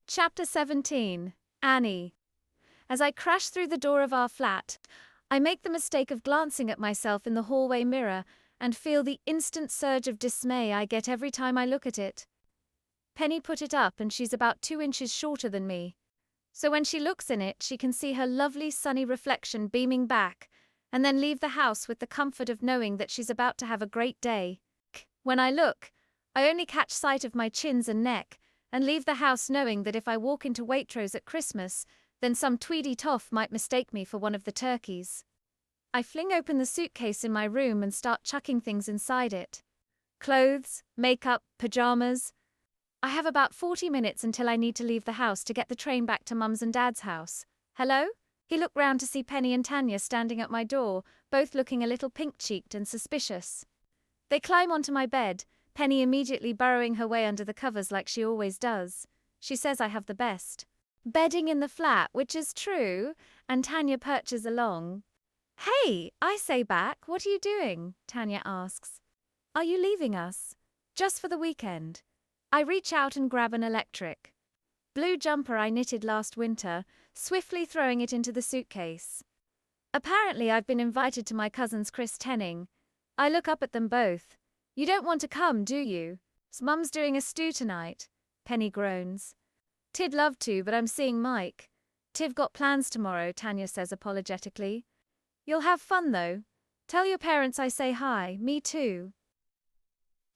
Chapter 17. Annie. As I crash through the door of our flat, I make the mistake of glancing at myself in the hallway mirror and feel the instant surge of dismay I get every time I look at it. Penny put it up and she's about 2 inches shorter than me. So when she looks in it, she can see her lovely sunny reflection beaming back and then leave the house with the comfort of knowing that she's about to have a great day. When I look, I only catch sight of my chins and neck and leave the house knowing that if I walk into Waitrose at Christmas, then some tweedy toff might mistake me for one of the turkeys. I fling open the suitcase in my room and start chucking things inside it. Clothes, makeup, pajamas. I have about 40 minutes until I need to leave the house to get the train back to Mum's and Dad's house. Hello? He looked round to see Penny and Tanya standing at my door, both looking a little pink-cheeked and suspicious. They climb onto my bed, Penny immediately burrowing her way under the covers like she always does. She says I have the best bedding in the flat, which is true, and Tanya perches along. Hey, I say back, what are you doing? Tanya asks. Are you leaving us? Just for the weekend. I reach out and grab an electric blue jumper I knitted last winter, swiftly throwing it into the suitcase. Apparently I've been invited to my cousin's christening. I look up at them both. You don't want to come, do you? Mum's doing a stew tonight. Penny groans. Tid love to, but I'm seeing Mike. Tiv got plans tomorrow, Tanya says apologetically. You'll have fun though. Tell your parents I say hi, me too.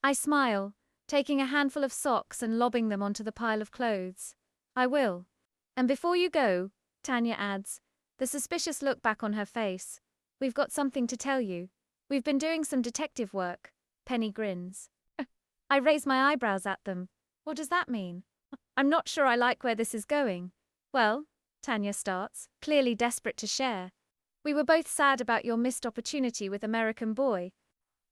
I smile, taking a handful of socks and lobbing them onto the pile of clothes. I will. And before you go, Tanya adds, the suspicious look back on her face. We've got something to tell you. We've been doing some detective work. Penny grins. I raise my eyebrows at them. What does that mean? I'm not sure I like where this is going. Well, Tanya starts, clearly desperate to share. We were both sad about your missed opportunity with American Boy.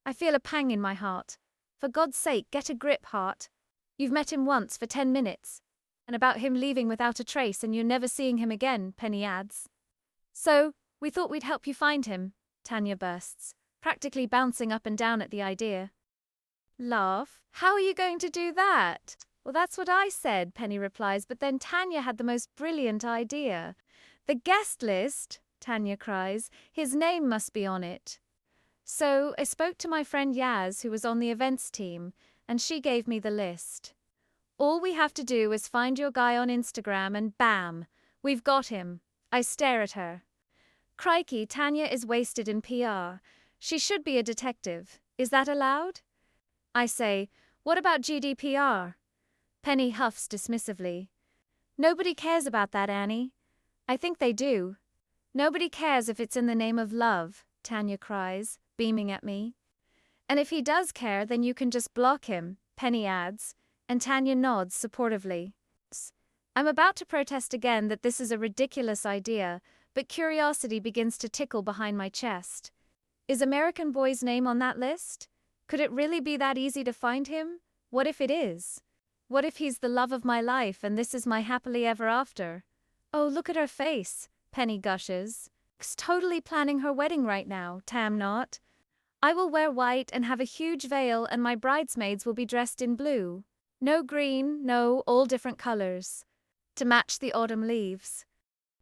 I feel a pang in my heart. For God's sake, get a grip, heart. You've met him once for 10 minutes. And about him leaving without a trace and you never seeing him again, Penny adds. So, we thought we'd help you find him, Tanya bursts, practically bouncing up and down at the idea. Laugh. How are you going to do that? Well, that's what I said, Penny replies, but then Tanya had the most brilliant idea. The guest list, Tanya cries, his name must be on it. So I spoke to my friend Yaz, who was on the events team, and she gave me the list. All we have to do is find your guy on Instagram and bam, we've got him. I stare at her. Crikey, Tanya is wasted in PR. She should be a detective. Is that allowed? I say, what about GDPR? Penny huffs dismissively. Nobody cares about that, Annie. I think they do. Nobody cares if it's in the name of love, Tanya cries, beaming at me. And if he does care, then you can just block him, Penny adds, and Tanya nods supportively. I'm about to protest again that this is a ridiculous idea, but curiosity begins to tickle behind my chest. Is American Boy's name on that list? Could it really be that easy to find him? What if it is? What if he's the love of my life and this is my happily ever after? Oh, look at her face, Penny gushes. She's totally planning her wedding right now, Tam not. I will wear white and have a huge veil and my bridesmaids will be dressed in blue. No green, no, all different colors. To match the autumn leaves.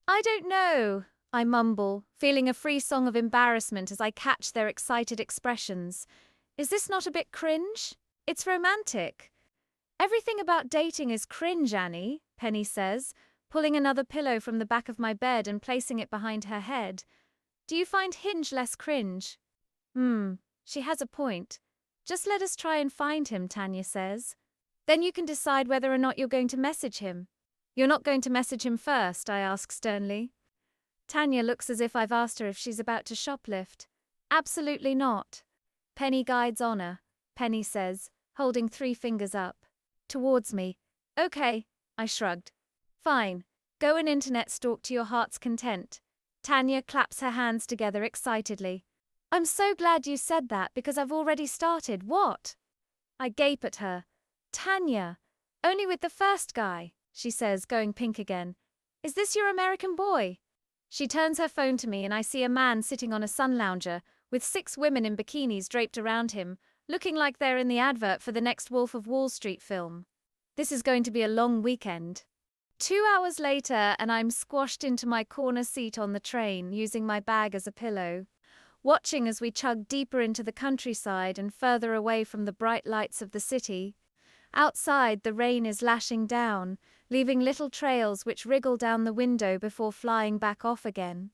I don't know, I mumble, feeling a free song of embarrassment as I catch their excited expressions. Is this not a bit cringe? It's romantic. Everything about dating is cringe, Annie, Penny says, pulling another pillow from the back of my bed and placing it behind her head. Do you find Hinge less cringe? She has a point. Just let us try and find him, Tanya says. Then you can decide whether or not you're going to message him. You're not going to message him first, I ask sternly. Tanya looks as if I've asked her if she's about to shoplift. Absolutely not. Penny guides honor, Penny says, holding 3 fingers up. Towards me. Okay, I shrugged. Fine. Go and internet stalk to your heart's content. Tanya claps her hands together excitedly. I'm so glad you said that because I've already started. What? I gape at her. Tanya. Only with the first guy, she says, going pink again. Is this your American Boy? She turns her phone to me and I see a man sitting on a sun lounger with 6 women in bikinis draped around him, looking like they're in the advert for the next Wolf of Wall Street film. This is going to be a long weekend. 2 hours later, and I'm squashed into my corner seat on the train, using my bag as a pillow, watching as we chug deeper into the countryside and further away from the bright lights of the city. Outside, the rain is lashing down, leaving little trails which wriggle down the window before flying back off again.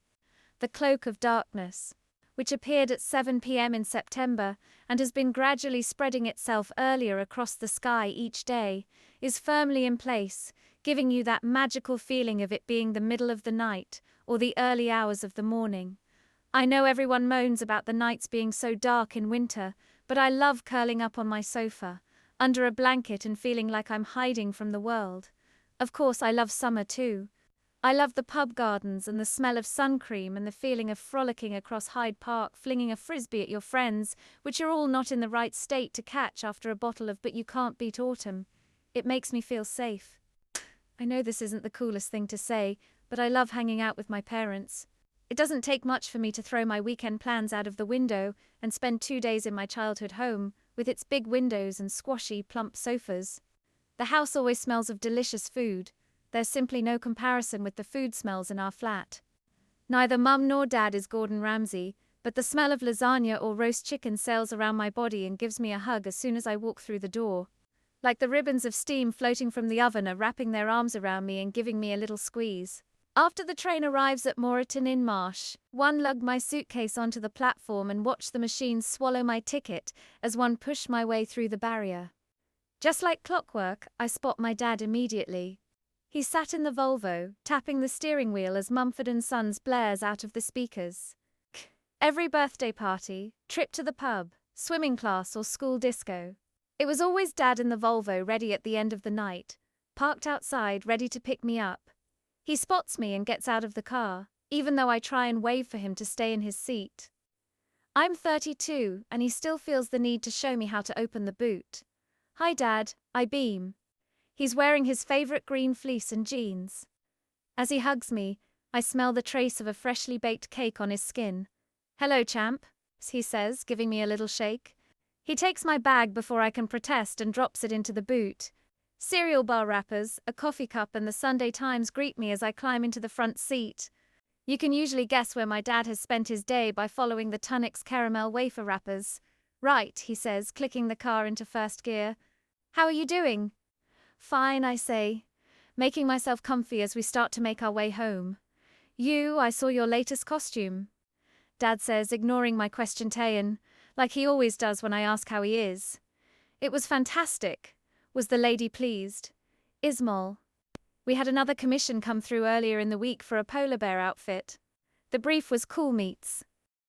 The cloak of darkness, which appeared at 7 p.m. in September and has been gradually spreading itself earlier across the sky each day, is firmly in place, giving you that magical feeling of it being the middle of the night or the early hours of the morning. I know everyone moans about the nights being so dark in winter, but I love curling up on my sofa, under a blanket and feeling like I'm hiding from the world. Of course, I love summer too. I love the pub gardens and the smell of sun cream and the feeling of frolicking across Hyde Park, flinging a frisbee at your friends, which are all not in the right state to catch after a bottle of But You Can't Beat Autumn. It makes me feel safe. I know this isn't the coolest thing to say, but I love hanging out with my parents. It doesn't take much for me to throw my weekend plans out of the window and spend 2 days in my childhood home, with its big windows and squashy, plump sofas. The house always smells of delicious food. There's simply no comparison with the food smells in our flat. Neither Mum nor Dad is Gordon Ramsay, but the smell of lasagna or roast chicken sails around my body and gives me a hug as soon as I walk through the door. Like the ribbons of steam floating from the oven are wrapping their arms around me and giving me a little squeeze. After the train arrives at Moreton in Marsh, one lug my suitcase onto the platform and watch the machines swallow my ticket as one push my way through the barrier. Just like clockwork, I spot my dad immediately. He sat in the Volvo, tapping the steering wheel as Mumford & Sons blares out of the speakers. Every birthday party, trip to the pub, swimming class or school disco. It was always Dad in the Volvo ready at the end of the night, parked outside ready to pick me up. He spots me and gets out of the car, even though I try and wave for him to stay in his seat. I'm 32, and he still feels the need to show me how to open the boot. Hi Dad, I beam. He's wearing his favorite green fleece and jeans. As he hugs me, I smell the trace of a freshly baked cake on his skin. Hello, champ, he says, giving me a little shake. He takes my bag before I can protest and drops it into the boot. Cereal bar wrappers, a coffee cup and the Sunday Times greet me as I climb into the front seat. You can usually guess where my dad has spent his day by following the Tunnix caramel wafer wrappers. Right, he says, clicking the car into first gear. How are you doing? Fine, I say, making myself comfy as we start to make our way home. I saw your latest costume. Dad says, ignoring my question, like he always does when I ask how he is. It was fantastic. Was the lady pleased? Ismol. We had another commission come through earlier in the week for a polar bear outfit. The brief was cool meets.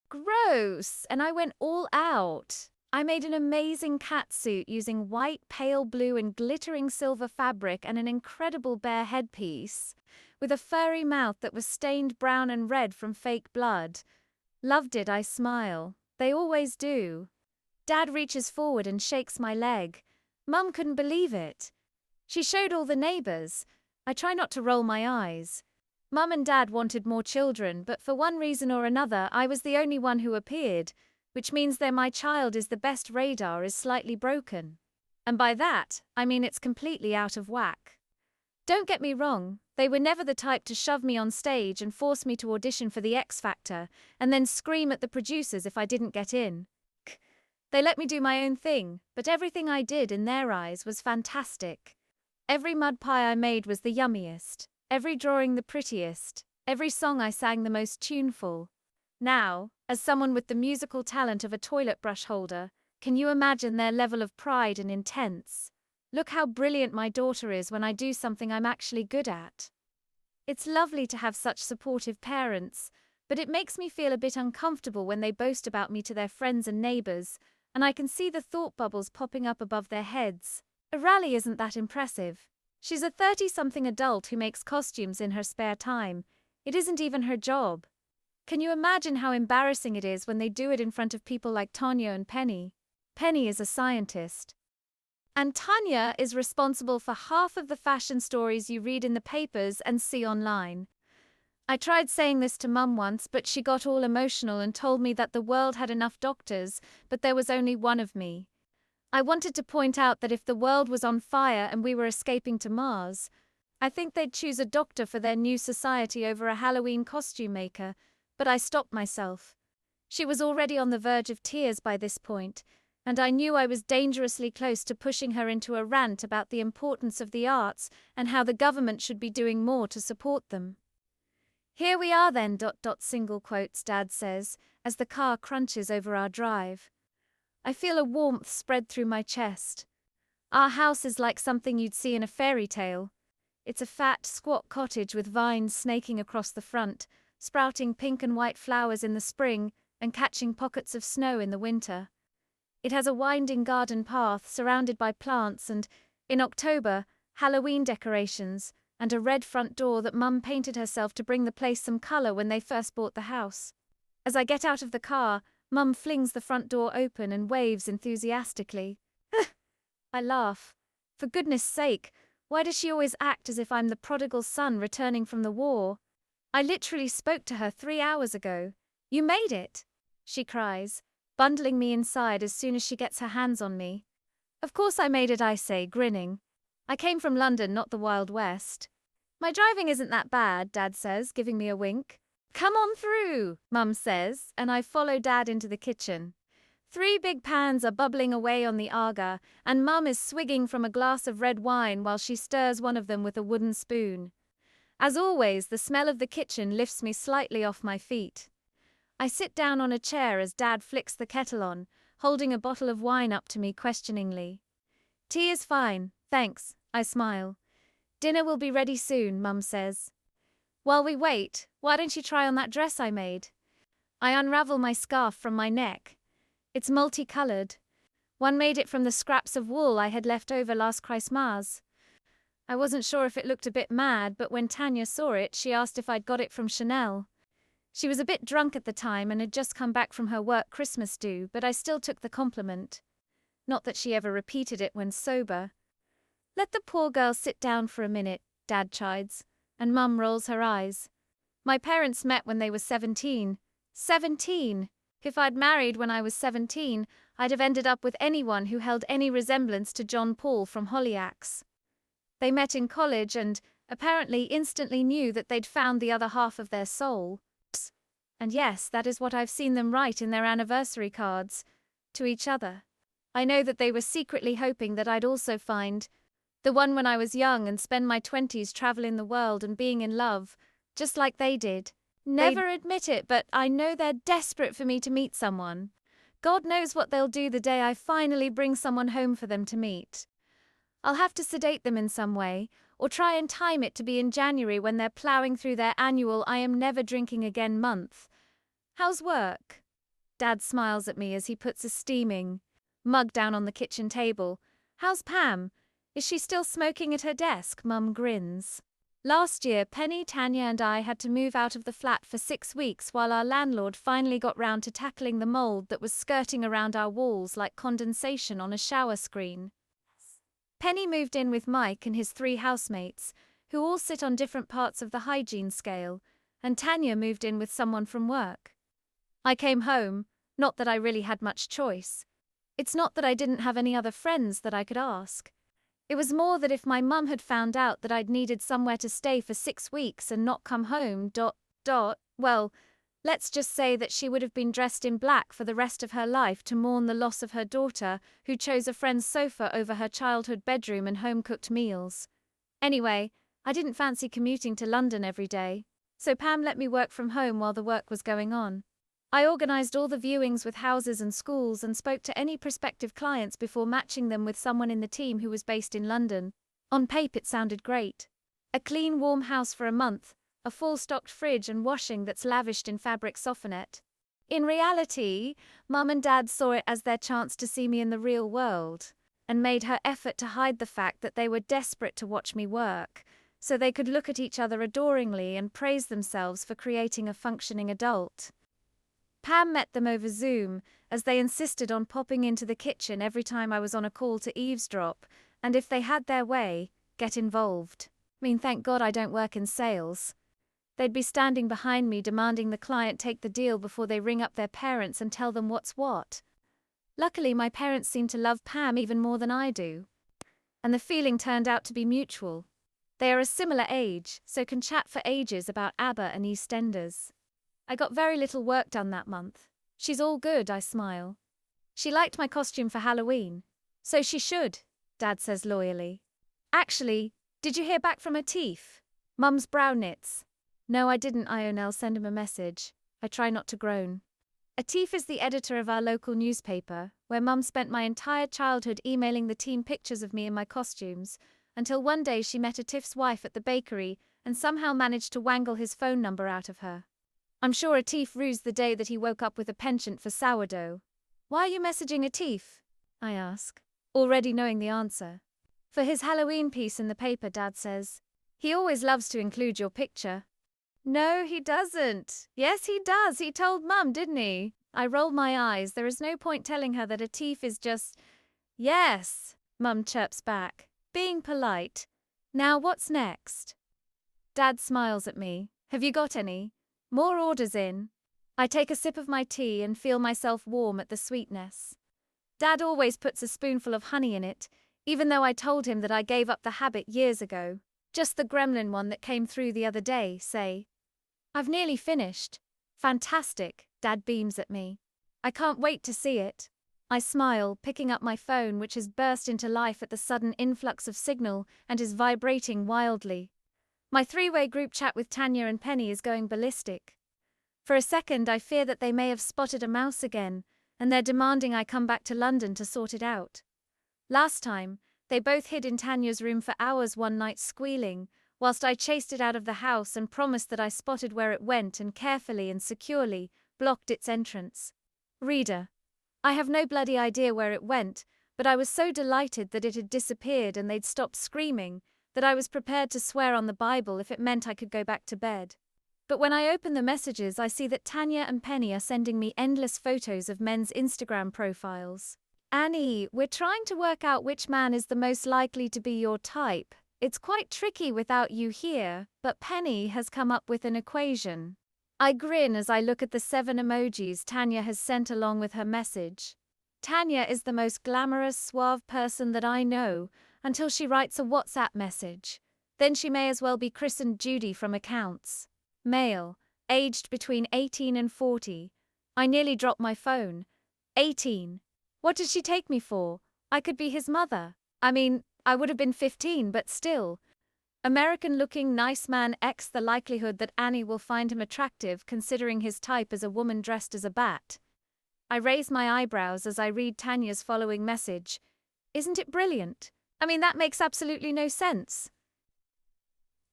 Gross! And I went all out. I made an amazing cat suit using white, pale blue and glittering silver fabric and an incredible bear headpiece, with a furry mouth that was stained brown and red from fake blood. Loved it, I smile. They always do. Dad reaches forward and shakes my leg. Mum couldn't believe it. She showed all the neighbours. I try not to roll my eyes. Mum and Dad wanted more children, but for one reason or another I was the only one who appeared, which means that my child is the best radar is slightly broken. And by that, I mean it's completely out of whack. Don't get me wrong, they were never the type to shove me on stage and force me to audition for the X Factor and then scream at the producers if I didn't get in. They let me do my own thing, but everything I did in their eyes was fantastic. Every mud pie I made was the yummiest, every drawing the prettiest, every song I sang the most tuneful. Now, as someone with the musical talent of a toilet brush holder, can you imagine their level of pride and intense? Look how brilliant my daughter is when I do something I'm actually good at. It's lovely to have such supportive parents, but it makes me feel a bit uncomfortable when they boast about me to their friends and neighbours, and I can see the thought bubbles popping up above their heads. Rally isn't that impressive. She's a 30-something adult who makes costumes in her spare time. It isn't even her job. Can you imagine how embarrassing it is when they do it in front of people like Tanya and Penny? Penny is a scientist. And Tanya is responsible for half of the fashion stories you read in the papers and see online. I tried saying this to Mum once, but she got all emotional and told me that the world had enough doctors, but there was only one of me. I wanted to point out that if the world was on fire and we were escaping to Mars, I think they'd choose a doctor for their new society over a Halloween costume maker, but I stopped myself. She was already on the verge of tears by this point, and I knew I was dangerously close to pushing her into a rant about the importance of the arts and how the government should be doing more to support them. Here we are then, ... single quotes, Dad says, as the car crunches over our drive. I feel a warmth spread through my chest. Our house is like something you'd see in a fairy tale. It's a fat, squat cottage with vines snaking across the front, sprouting pink and white flowers in the spring and catching pockets of snow in the winter. It has a winding garden path surrounded by plants and, in October, Halloween decorations and a red front door that Mum painted herself to bring the place some colour when they first bought the house. As I get out of the car, Mum flings the front door open and waves enthusiastically. I laugh. For goodness sake, why does she always act as if I'm the prodigal son returning from the war? I literally spoke to her 3 hours ago. You made it, she cries, bundling me inside as soon as she gets her hands on me. Of course I made it, I say, grinning. I came from London, not the Wild West. My driving isn't that bad, Dad says, giving me a wink. Come on through, Mum says, and I follow Dad into the kitchen. 3 big pans are bubbling away on the aga, and Mum is swigging from a glass of red wine while she stirs one of them with a wooden spoon. As always, the smell of the kitchen lifts me slightly off my feet. I sit down on a chair as Dad flicks the kettle on, holding a bottle of wine up to me questioningly. Tea is fine, thanks, I smile. Dinner will be ready soon, Mum says. While we wait, why don't you try on that dress I made? I unravel my scarf from my neck. It's multicoloured. One made it from the scraps of wool I had left over last Christmas. I wasn't sure if it looked a bit mad, but when Tanya saw it, she asked if I'd got it from Chanel. She was a bit drunk at the time and had just come back from her work Christmas do, but I still took the compliment. Not that she ever repeated it when sober. Let the poor girl sit down for a minute, Dad chides, and Mum rolls her eyes. My parents met when they were 17. 17! If I'd married when I was 17, I'd have ended up with anyone who held any resemblance to John Paul from Hollyax. They met in college and, apparently, instantly knew that they'd found the other half of their soul. And yes, that is what I've seen them write in their anniversary cards, to each other. I know that they were secretly hoping that I'd also find the one when I was young and spend my 20s traveling the world and being in love, just like they did. Never admit it, but I know they're desperate for me to meet someone. God knows what they'll do the day I finally bring someone home for them to meet. I'll have to sedate them in some way, or try and time it to be in January when they're ploughing through their annual I am never drinking again month. How's work? Dad smiles at me as he puts a steaming mug down on the kitchen table. How's Pam? Is she still smoking at her desk? Mum grins. Last year, Penny, Tanya and I had to move out of the flat for 6 weeks while our landlord finally got round to tackling the mould that was skirting around our walls like condensation on a shower screen. Penny moved in with Mike and his 3 housemates, who all sit on different parts of the hygiene scale, and Tanya moved in with someone from work. I came home, not that I really had much choice. It's not that I didn't have any other friends that I could ask. It was more that if my mum had found out that I'd needed somewhere to stay for 6 weeks and not come home, well, let's just say that she would have been dressed in black for the rest of her life to mourn the loss of her daughter, who chose a friend's sofa over her childhood bedroom and home-cooked meals. Anyway, I didn't fancy commuting to London every day, so Pam let me work from home while the work was going on. I organised all the viewings with houses and schools and spoke to any prospective clients before matching them with someone in the team who was based in London. On paper it sounded great. A clean, warm house for a month, a full-stocked fridge and washing that's lavished in fabric softenet. In reality, Mum and Dad saw it as their chance to see me in the real world, and made her effort to hide the fact that they were desperate to watch me work, so they could look at each other adoringly and praise themselves for creating a functioning adult. Pam met them over Zoom, as they insisted on popping into the kitchen every time I was on a call to eavesdrop, and if they had their way, get involved. Thank God I don't work in sales. They'd be standing behind me demanding the client take the deal before they ring up their parents and tell them what's what. Luckily, my parents seem to love Pam even more than I do. And the feeling turned out to be mutual. They are a similar age, so can chat for ages about ABBA and EastEnders. I got very little work done that month. She's all good, I smile. She liked my costume for Halloween. So she should, Dad says loyally. Actually, did you hear back from Atif? Mum's brow knits. No, I didn't, Ionel send him a message. I try not to groan. Atif is the editor of our local newspaper, where Mum spent my entire childhood emailing the team pictures of me in my costumes, until one day she met Atif's wife at the bakery and somehow managed to wangle his phone number out of her. I'm sure Atif rused the day that he woke up with a penchant for sourdough. Why are you messaging Atif? I ask, already knowing the answer. For his Halloween piece in the paper, Dad says. He always loves to include your picture. No, he doesn't. Yes, he does. He told Mum, didn't he? I roll my eyes. There is no point telling her that Atif is just… Yes, Mum chirps back, being polite. Now what's next? Dad smiles at me. Have you got any? More orders in? I take a sip of my tea and feel myself warm at the sweetness. Dad always puts a spoonful of honey in it, even though I told him that I gave up the habit years ago. Just the gremlin one that came through the other day, say. I've nearly finished. Fantastic, Dad beams at me. I can't wait to see it. I smile, picking up my phone, which has burst into life at the sudden influx of signal and is vibrating wildly. My three-way group chat with Tanya and Penny is going ballistic. For a second, I fear that they may have spotted a mouse again, and they're demanding I come back to London to sort it out. Last time, they both hid in Tanya's room for hours one night squealing, whilst I chased it out of the house and promised that I spotted where it went and carefully and securely blocked its entrance. Reader, I have no bloody idea where it went, but I was so delighted that it had disappeared and they'd stopped screaming that I was prepared to swear on the Bible if it meant I could go back to bed. But when I open the messages, I see that Tanya and Penny are sending me endless photos of men's Instagram profiles. Annie, we're trying to work out which man is the most likely to be your type. It's quite tricky without you here, but Penny has come up with an equation. I grin as I look at the 7 emojis Tanya has sent along with her message. Tanya is the most glamorous, suave person that I know, until she writes a WhatsApp message. Then she may as well be christened Judy from accounts. Male, aged between 18 and 40. I nearly dropped my phone. 18. What did she take me for? I could be his mother. I mean, I would have been 15, but still. American-looking nice man X, the likelihood that Annie will find him attractive considering his type is a woman dressed as a bat. I raise my eyebrows as I read Tanya's following message. Isn't it brilliant? I mean, that makes absolutely no sense.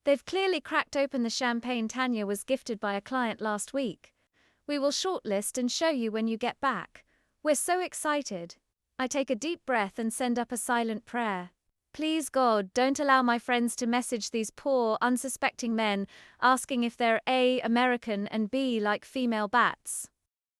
They've clearly cracked open the champagne Tanya was gifted by a client last week. We will shortlist and show you when you get back. We're so excited. I take a deep breath and send up a silent prayer. Please God, don't allow my friends to message these poor, unsuspecting men asking if they're A, American and B, like female bats.